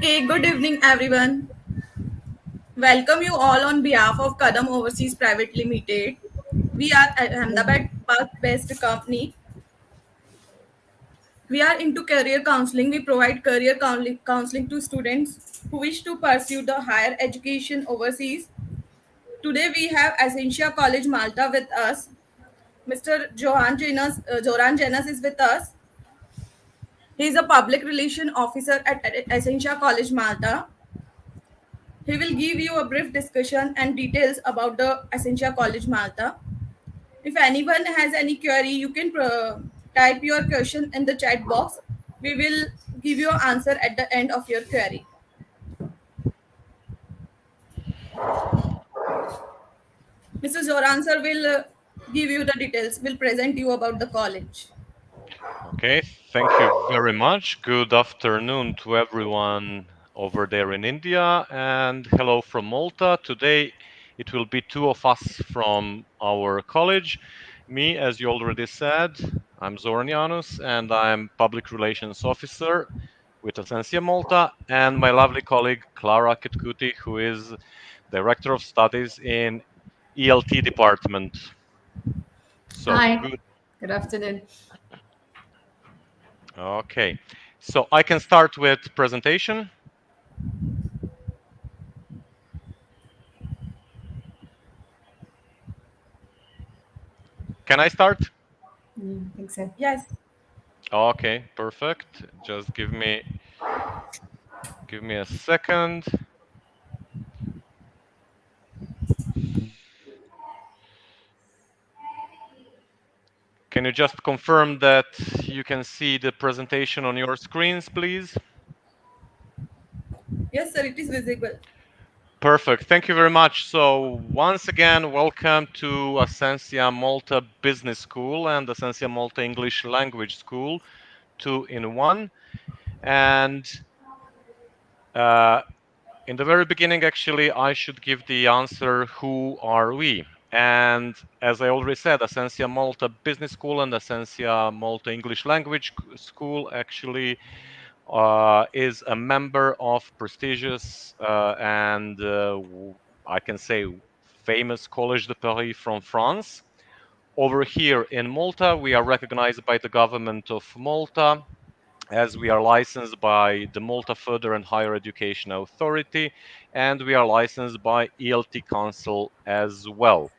Okay, good evening, everyone. Welcome you all on behalf of Kadam Overseas Private Limited. We are Ahmedabad-based company. We are into career counseling. We provide career counseling to students who wish to pursue the higher education overseas. Today we have ASCENSIA College Malta with us. Mr. Joran Jenas is with us. He is a public relation officer at ASCENSIA College Malta. He will give you a brief discussion and details about the Essentia College Malta. If anyone has any query, you can type your question in the chat box. We will give you an answer at the end of your query. Mr. Zoran sir will give you the details, will present you about the college. Okay, thank you very much. Good afternoon to everyone over there in India, and hello from Malta. Today it will be two of us from our college. Me, as you already said, I'm Zoran Janus, and I'm Public Relations Officer with ASCENSIA Malta, and my lovely colleague Clara Kitkuti, who is Director of Studies in ELT department. So Hi, good. good afternoon. Okay, so I can start with presentation. Can I start? I think so. Yes. Okay, perfect. Just give me a second. Can you just confirm that you can see the presentation on your screens, please? Yes, sir, it is visible. Perfect. Thank you very much. So once again, welcome to ASCENSIA Malta Business School and ASCENSIA Malta English Language School, 2-in-1. And in the very beginning, actually, I should give the answer, who are we? And as I already said, ASCENSIA Malta Business School and ASCENSIA Malta English Language School actually is a member of prestigious and I can say famous Collège de Paris from France. Over here in Malta, we are recognized by the government of Malta as we are licensed by the Malta Further and Higher Education Authority, and we are licensed by ELT Council as well.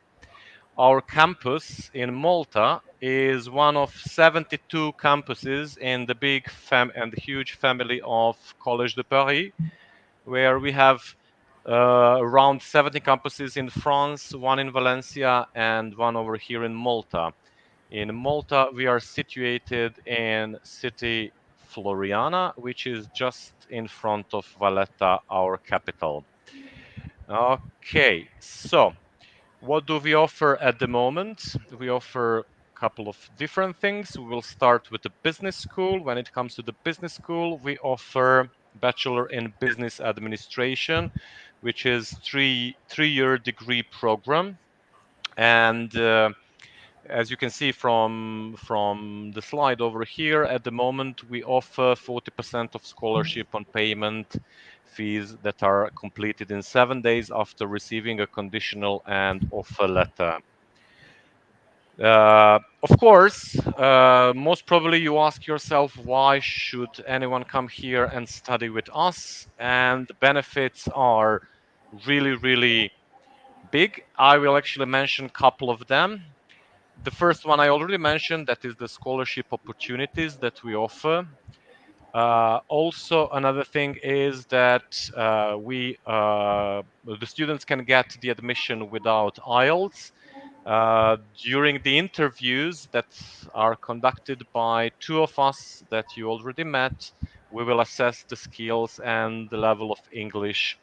Our campus in Malta is one of 72 campuses in the big and huge family of Collège de Paris, where we have around 70 campuses in France, one in Valencia, and one over here in Malta. In Malta, we are situated in city Floriana, which is just in front of Valletta, our capital. Okay, so what do we offer at the moment? We offer a couple of different things. We will start with the business school. When it comes to the business school, we offer Bachelor in Business Administration, which is three-year degree program. And as you can see from the slide over here, at the moment we offer 40% of scholarship on payment fees that are completed in 7 days after receiving a conditional and offer letter. Of course, most probably you ask yourself, why should anyone come here and study with us? And the benefits are really big. I will actually mention a couple of them. The first one I already mentioned, that is the scholarship opportunities that we offer. Also, another thing is that the students can get the admission without IELTS. During the interviews that are conducted by two of us that you already met, we will assess the skills and the level of English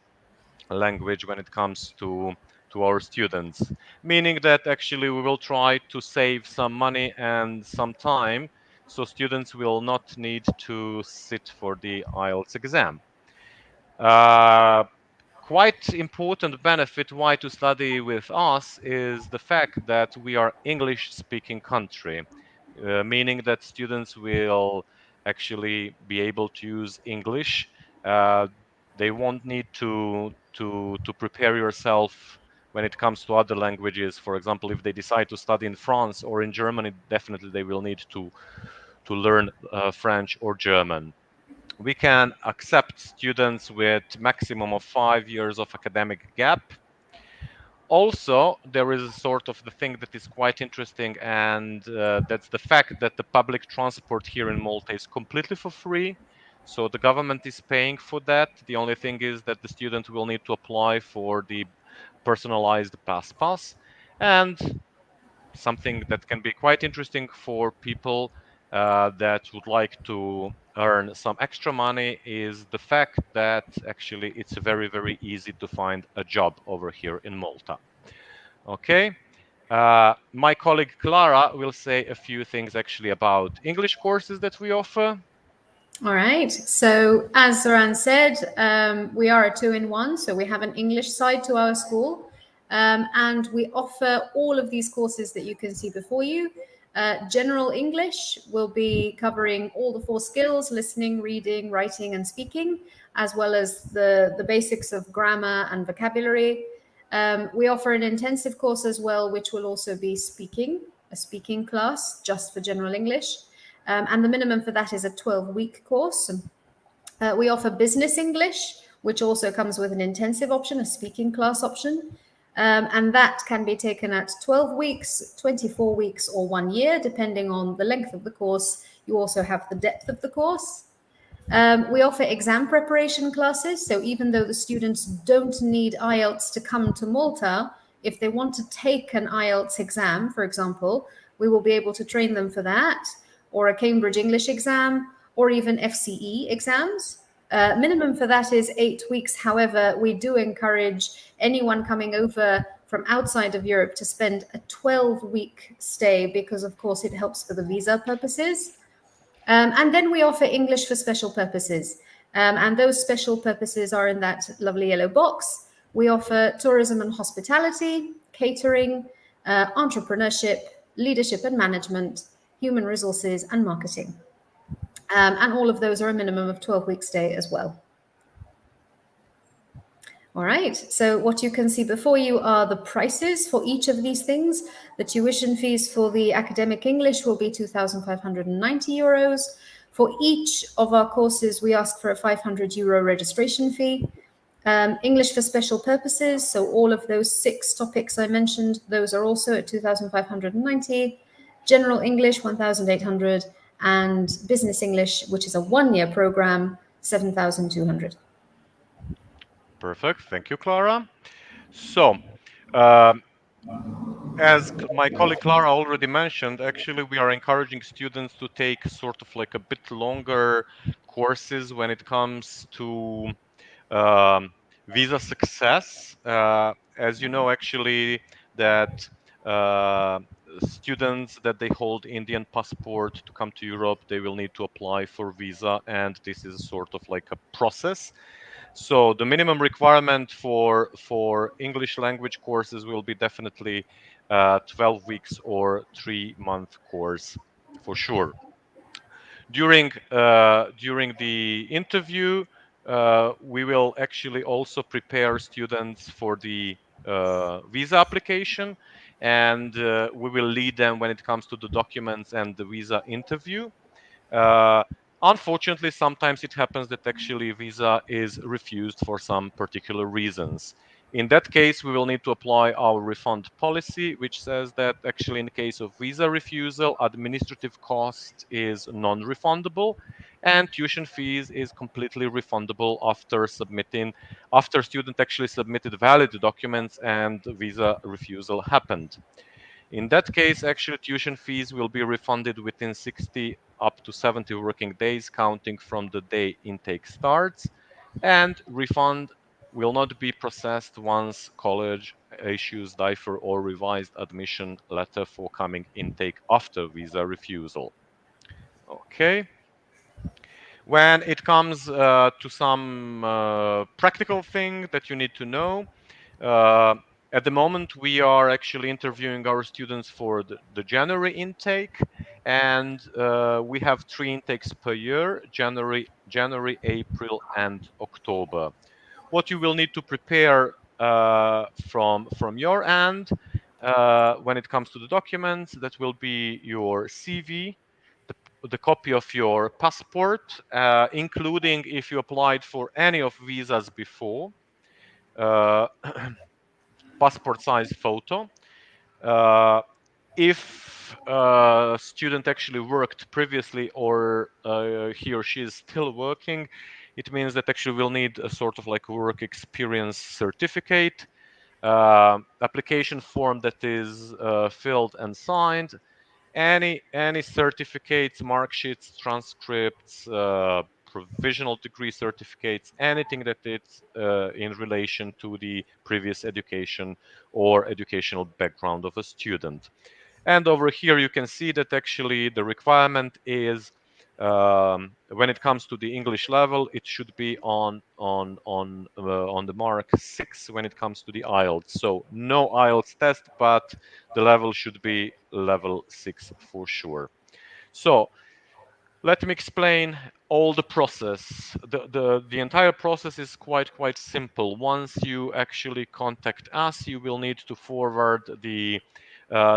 language when it comes to our students, meaning that actually we will try to save some money and some time so students will not need to sit for the IELTS exam. Quite important benefit why to study with us is the fact that we are English speaking country, meaning that students will actually be able to use English. They won't need to prepare yourself when it comes to other languages. For example, if they decide to study in France or in Germany, definitely they will need to learn French or German. We can accept students with maximum of 5 years of academic gap. Also, there is a sort of the thing that is quite interesting, and that's the fact that the public transport here in Malta is completely for free. So the government is paying for that. The only thing is that the student will need to apply for the personalized pass. And something that can be quite interesting for people that would like to earn some extra money is the fact that actually it's very, very easy to find a job over here in Malta. Okay. My colleague Clara will say a few things actually about English courses that we offer. All right. So as Zoran said, we are a 2-in-1. So we have an English side to our school, and we offer all of these courses that you can see before you. General English will be covering all the 4 skills: listening, reading, writing, and speaking, as well as the basics of grammar and vocabulary. We offer an intensive course as well, which will also be speaking, a speaking class just for General English. And the minimum for that is a 12-week course. We offer business English, which also comes with an intensive option, a speaking class option. And that can be taken at 12 weeks, 24 weeks, or 1 year, depending on the length of the course. You also have the depth of the course. We offer exam preparation classes. So even though the students don't need IELTS to come to Malta, if they want to take an IELTS exam, for example, we will be able to train them for that, or a Cambridge English exam, or even FCE exams. Minimum for that is 8 weeks. However, we do encourage anyone coming over from outside of Europe to spend a 12-week stay because, of course, it helps for the visa purposes. And then we offer English for special purposes. And those special purposes are in that lovely yellow box. We offer tourism and hospitality, catering, entrepreneurship, leadership and management, human resources, and marketing. And all of those are a minimum of 12-week stay as well. All right, so what you can see before you are the prices for each of these things. The tuition fees for the academic English will be €2,590. For each of our courses, we ask for a €500 registration fee. English for special purposes, so all of those 6 topics I mentioned, those are also at 2,590. General English, 1,800, and Business English, which is a 1-year program, 7,200. Perfect. Thank you, Clara. So, as my colleague Clara already mentioned, actually we are encouraging students to take sort of like a bit longer courses when it comes to visa success. As you know, actually, that students that they hold Indian passport to come to Europe, they will need to apply for visa, and this is sort of like a process. So the minimum requirement for English language courses will be definitely 12 weeks or 3-month course for sure. During the interview, we will actually also prepare students for the visa application, and we will lead them when it comes to the documents and the visa interview. Unfortunately, sometimes it happens that actually visa is refused for some particular reasons. In that case, we will need to apply our refund policy, which says that actually in case of visa refusal, administrative cost is non-refundable and tuition fees is completely refundable after student actually submitted valid documents and visa refusal happened. In that case, actually tuition fees will be refunded within 60 up to 70 working days, counting from the day intake starts, and refund will not be processed once college issues DIFER or revised admission letter for coming intake after visa refusal. Okay. When it comes to some practical thing that you need to know, at the moment, we are actually interviewing our students for the January intake, and we have 3 intakes per year: January, April, and October. What you will need to prepare from your end when it comes to the documents, that will be your CV, the copy of your passport, including if you applied for any of visas before, passport size photo. If a student actually worked previously, or he or she is still working, it means that actually we'll need a sort of like work experience certificate, application form that is filled and signed, any certificates, mark sheets, transcripts, provisional degree certificates, anything that it's in relation to the previous education or educational background of a student. And over here you can see that actually the requirement is, when it comes to the English level, it should be on the mark 6 when it comes to the IELTS. So no IELTS test, but the level should be level 6 for sure. So let me explain all the process. The entire process is quite simple. Once you actually contact us, you will need to forward the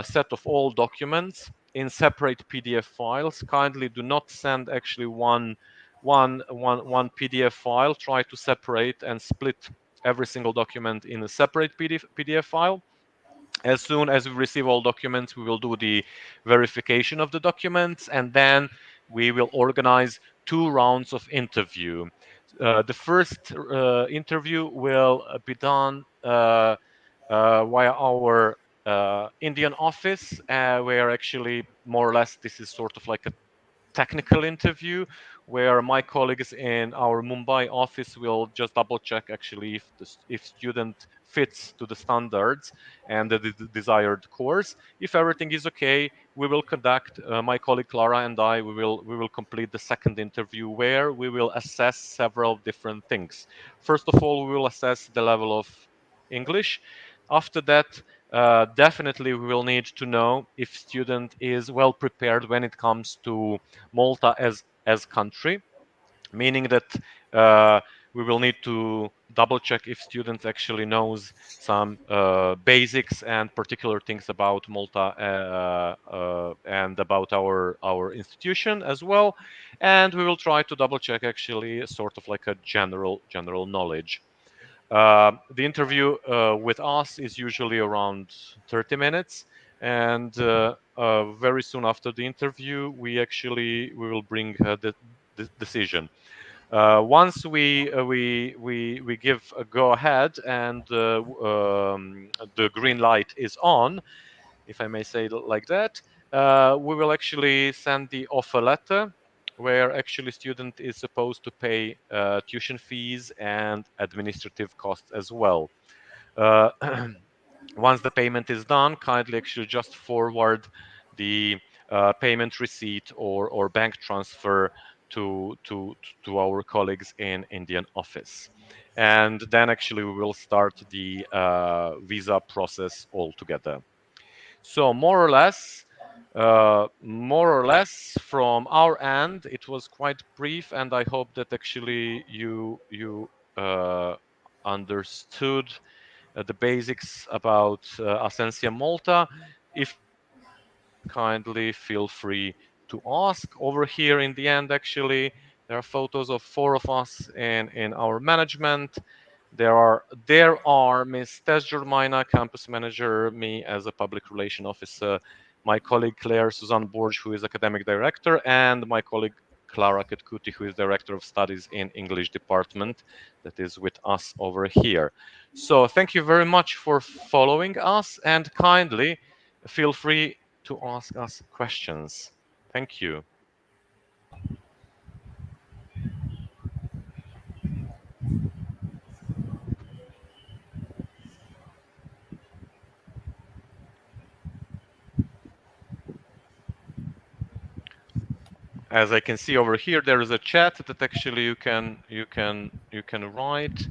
set of all documents in separate PDF files. Kindly do not send actually one PDF file. Try to separate and split every single document in a separate PDF file. As soon as we receive all documents, we will do the verification of the documents, and then we will organize 2 rounds of interview. The first interview will be done via our Indian office, where actually more or less this is sort of like a technical interview, where my colleagues in our Mumbai office will just double check actually if student fits to the standards and the desired course. If everything is okay, we will conduct, my colleague Clara and I, we will complete the second interview, where we will assess several different things. First of all, we will assess the level of English. After that, definitely we will need to know if student is well prepared when it comes to Malta as country, meaning that we will need to double check if student actually knows some basics and particular things about Malta and about our institution as well, and we will try to double check actually sort of like a general knowledge. The interview with us is usually around 30 minutes, and very soon after the interview, we will bring the decision. Once we give a go ahead and the green light is on, if I may say it like that, we will actually send the offer letter, where actually student is supposed to pay tuition fees and administrative costs as well. Uh, Once the payment is done, kindly actually just forward the payment receipt or bank transfer to our colleagues in Indian office, and then actually we will start the visa process altogether. So more or less from our end, it was quite brief, and I hope that actually you understood the basics about ASCENSIA Malta. If you have any questions, kindly feel free to ask. Over here in the end, actually, there are photos of 4 of us in our management. There are Ms. Tezjurmaina, campus manager, me as a public relation officer, my colleague Claire Suzanne Borge, who is academic director, and my colleague Clara Ketkuti, who is director of studies in English department, that is with us over here. So thank you very much for following us, and kindly feel free to ask us questions. Thank you. As I can see over here, there is a chat that actually you can write.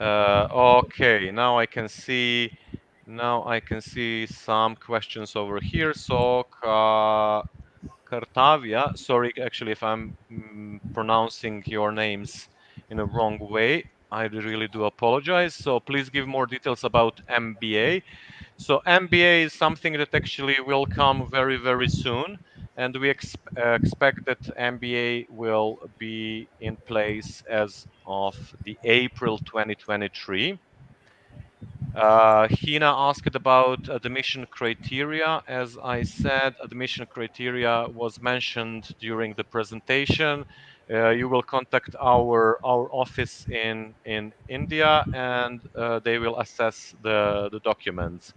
Okay, now I can see some questions over here. So Kartavia, sorry actually if I'm pronouncing your names in a wrong way. I really do apologize. So please give more details about MBA. So MBA is something that actually will come very, very soon. And we expect that MBA will be in place as of the April 2023. Hina asked about admission criteria. As I said, admission criteria was mentioned during the presentation. You will contact our office in India, and they will assess the documents.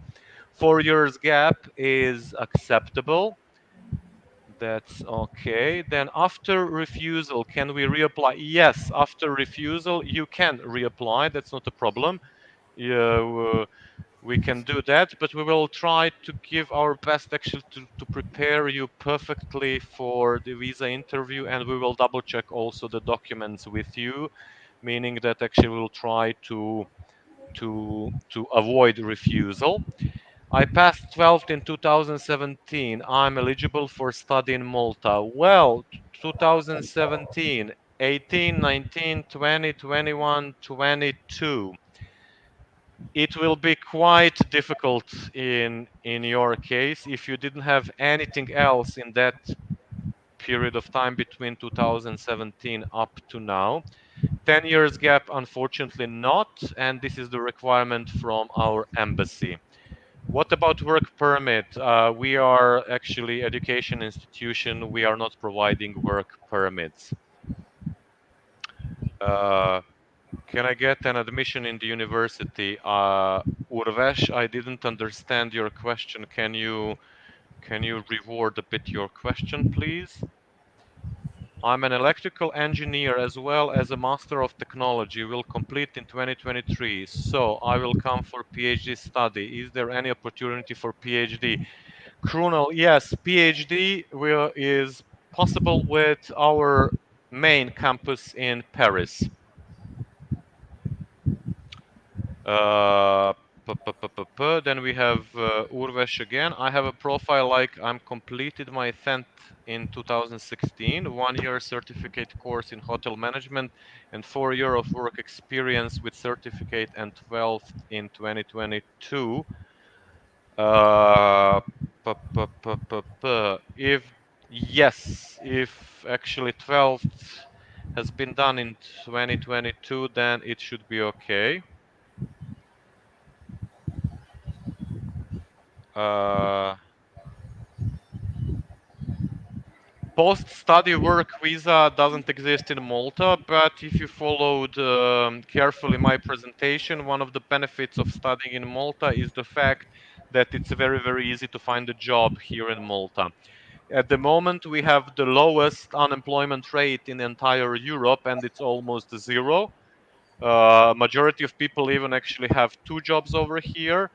4 years gap is acceptable. That's okay. Then after refusal, can we reapply? Yes, after refusal, you can reapply. That's not a problem. We can do that, but we will try to give our best actually to prepare you perfectly for the visa interview, and we will double check also the documents with you, meaning that actually we'll try to avoid refusal. I passed 12th in 2017. I'm eligible for study in Malta. Well, 2017, 18, 19, 20, 21, 22. It will be quite difficult in your case if you didn't have anything else in that period of time between 2017 up to now. 10 years gap, unfortunately not, and this is the requirement from our embassy. What about work permit? We are actually education institution. We are not providing work permits. Can I get an admission in the university? Urvesh, I didn't understand your question. Can you reword a bit your question, please? I'm an electrical engineer as well as a Master of Technology. Will complete in 2023. So I will come for PhD study. Is there any opportunity for PhD? Krunal, yes, PhD is possible with our main campus in Paris. Then we have Urvesh again. I have a profile like I'm completed my 10th in 2016, 1-year certificate course in hotel management and 4 year of work experience with certificate and 12th in 2022. If yes, if actually 12th has been done in 2022, then it should be okay. Post-study work visa doesn't exist in Malta, but if you followed carefully my presentation, one of the benefits of studying in Malta is the fact that it's very, very easy to find a job here in Malta. At the moment, we have the lowest unemployment rate in entire Europe, and it's almost zero. Majority of people even actually have 2 jobs over here.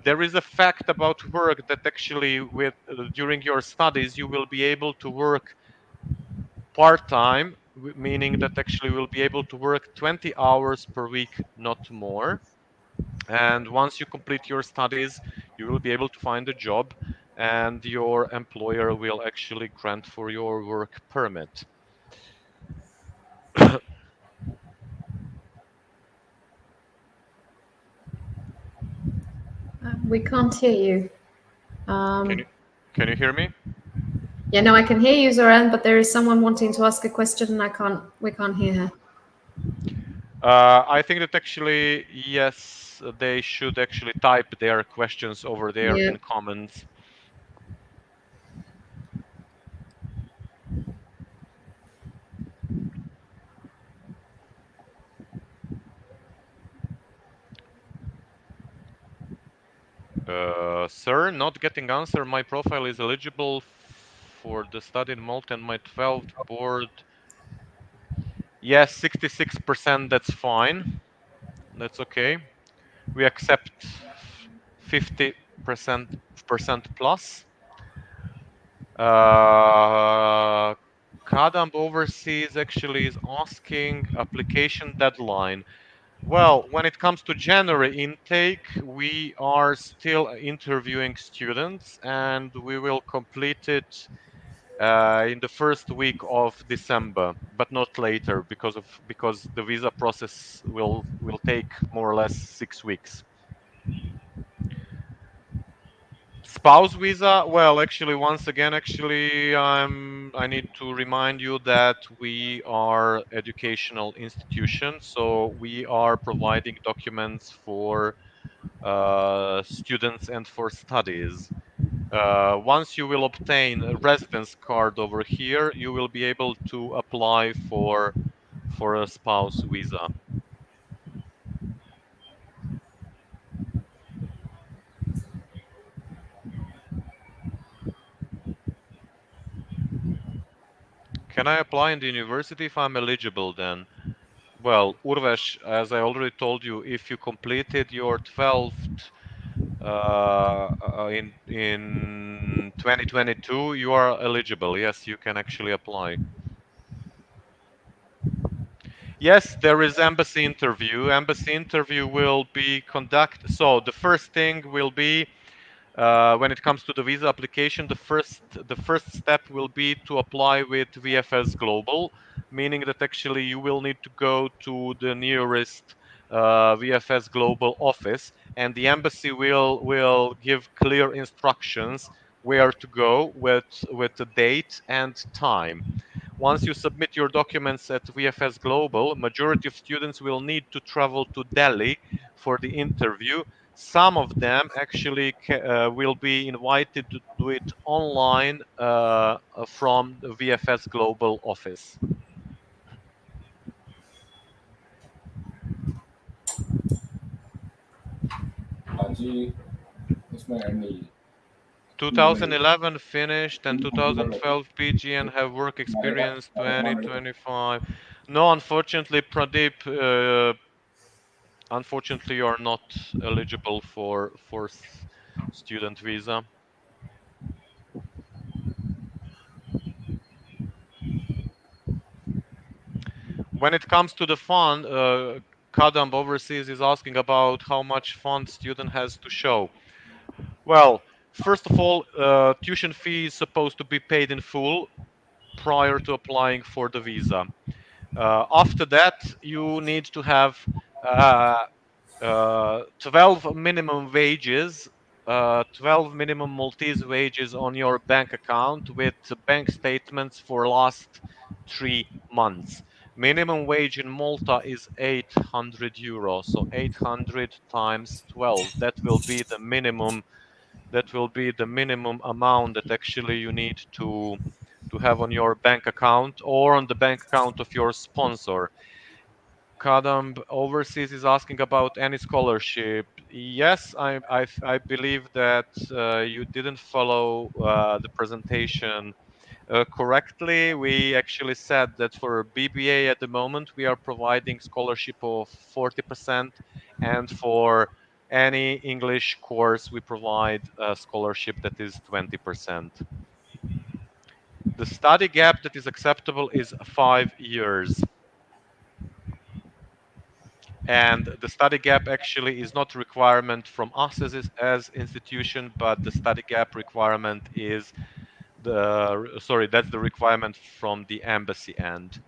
There is a fact about work that actually during your studies you will be able to work part-time, meaning that actually will be able to work 20 hours per week, not more. And once you complete your studies, you will be able to find a job and your employer will actually grant for your work permit. We can't hear you. Can you hear me? Yeah, no, I can hear you, Zoran, but there is someone wanting to ask a question and we can't hear her. I think that actually, yes, they should actually type their questions over there in comments. Sir, not getting answer. My profile is eligible for the study in Malta and my 12th board. Yes, 66%, that's fine. That's okay. We accept 50% plus. Kadamb Overseas actually is asking application deadline. Well, when it comes to January intake, we are still interviewing students and we will complete it in the first week of December, but not later, because the visa process will take more or less 6 weeks. Spouse visa, well, actually, once again, actually, I need to remind you that we are educational institution, so we are providing documents for students and for studies. Once you will obtain a residence card over here, you will be able to apply for a spouse visa. Can I apply in the university if I'm eligible then? Well, Urvesh, as I already told you, if you completed your 12th in 2022, you are eligible. Yes, you can actually apply. Yes, there is embassy interview. Embassy interview will be conducted. So the first thing will be when it comes to the visa application, the first step will be to apply with VFS Global, meaning that actually you will need to go to the nearest VFS Global office, and the embassy will give clear instructions where to go with the date and time. Once you submit your documents at VFS Global, majority of students will need to travel to Delhi for the interview. Some of them actually will be invited to do it online from the VFS Global office. जी इसमें add नहीं है 2011 finished and 2012 PG and have work experience 2025. No, unfortunately, Pradeep, unfortunately, you are not eligible for student visa. When it comes to the fund, Kadamb Overseas is asking about how much fund student has to show. Well, first of all, tuition fee is supposed to be paid in full prior to applying for the visa. After that, you need to have 12 minimum wages, 12 minimum Maltese wages on your bank account with bank statements for last 3 months. Minimum wage in Malta is 800 euros, so 800 times 12. That will be the minimum. That will be the minimum amount that actually you need to have on your bank account or on the bank account of your sponsor. Kadamb Overseas is asking about any scholarship. Yes, I believe that you didn't follow the presentation correctly. We actually said that for BBA at the moment we are providing scholarship of 40%, and for any English course we provide a scholarship that is 20%. The study gap that is acceptable is 5 years. And the study gap actually is not a requirement from us as institution, but the study gap requirement is that's the requirement from the embassy end.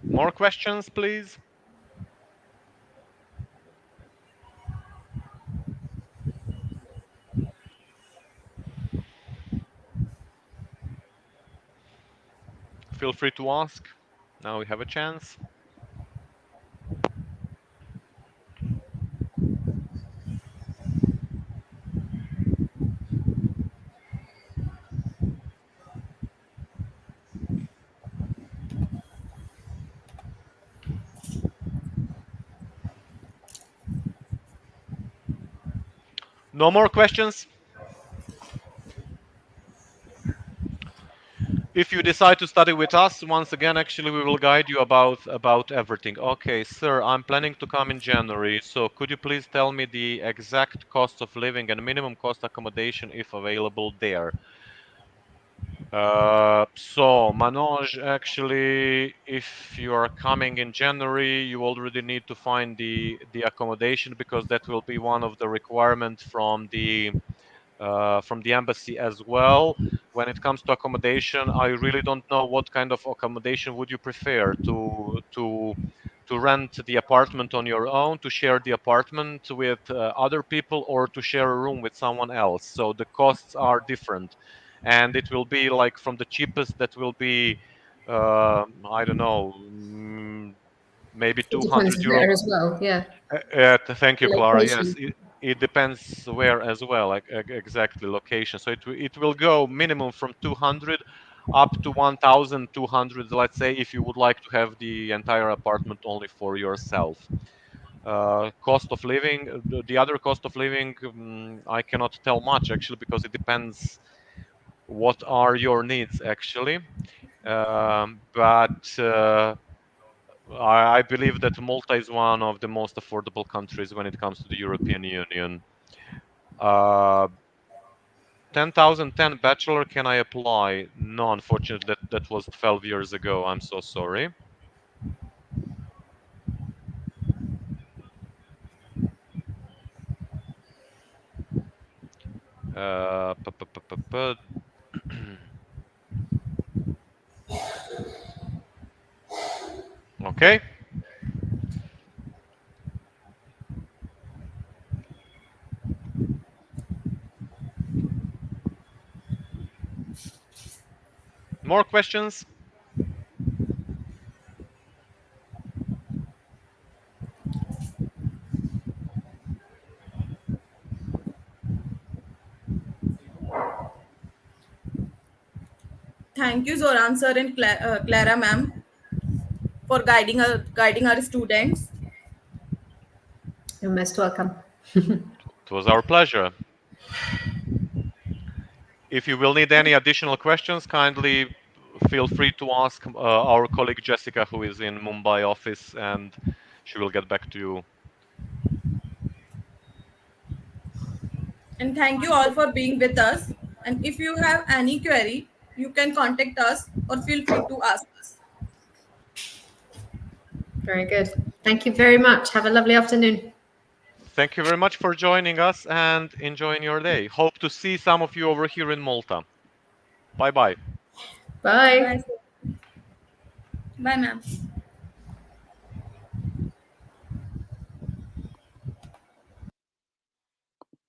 More questions, please? Feel free to ask. Now we have a chance. No more questions? if you decide to study with us, once again, actually, we will guide you about everything. Okay, sir, I'm planning to come in January, so could you please tell me the exact cost of living and minimum cost accommodation if available there? So Manoj, actually, if you are coming in January, you already need to find the accommodation, because that will be one of the requirements from the embassy as well. When it comes to accommodation, I really don't know what kind of accommodation would you prefer, to rent the apartment on your own, to share the apartment with other people, or to share a room with someone else. So the costs are different, and it will be like from the cheapest, that will be I don't know, maybe It 200 depends euro. where as well. Yeah. Thank you, The Clara. Yes, location. it depends where as well, like exactly location. So it will go minimum from 200 up to 1,200. Let's say, if you would like to have the entire apartment only for yourself. Cost of living, the other cost of living, I cannot tell much actually, because it depends what are your needs actually. But I believe that Malta is one of the most affordable countries when it comes to the European Union. 10,010 bachelor, can I apply? No, unfortunately, that was 12 years ago. I'm so sorry. Uh, pu- pu- pu- pu- pu- Okay. More questions? Thank you, Zoran sir and Clara ma'am, for guiding our students. You're most welcome. It was our pleasure. If you will need any additional questions, kindly feel free to ask our colleague Jessica, who is in Mumbai office, and she will get back to you. And thank you all for being with us. And if you have any query, you can contact us or feel free to ask us. Very good. Thank you very much. Have a lovely afternoon. Thank you very much for joining us, and enjoying your day. Hope to see some of you over here in Malta. Bye-bye. Bye. Bye, sir. Bye, ma'am.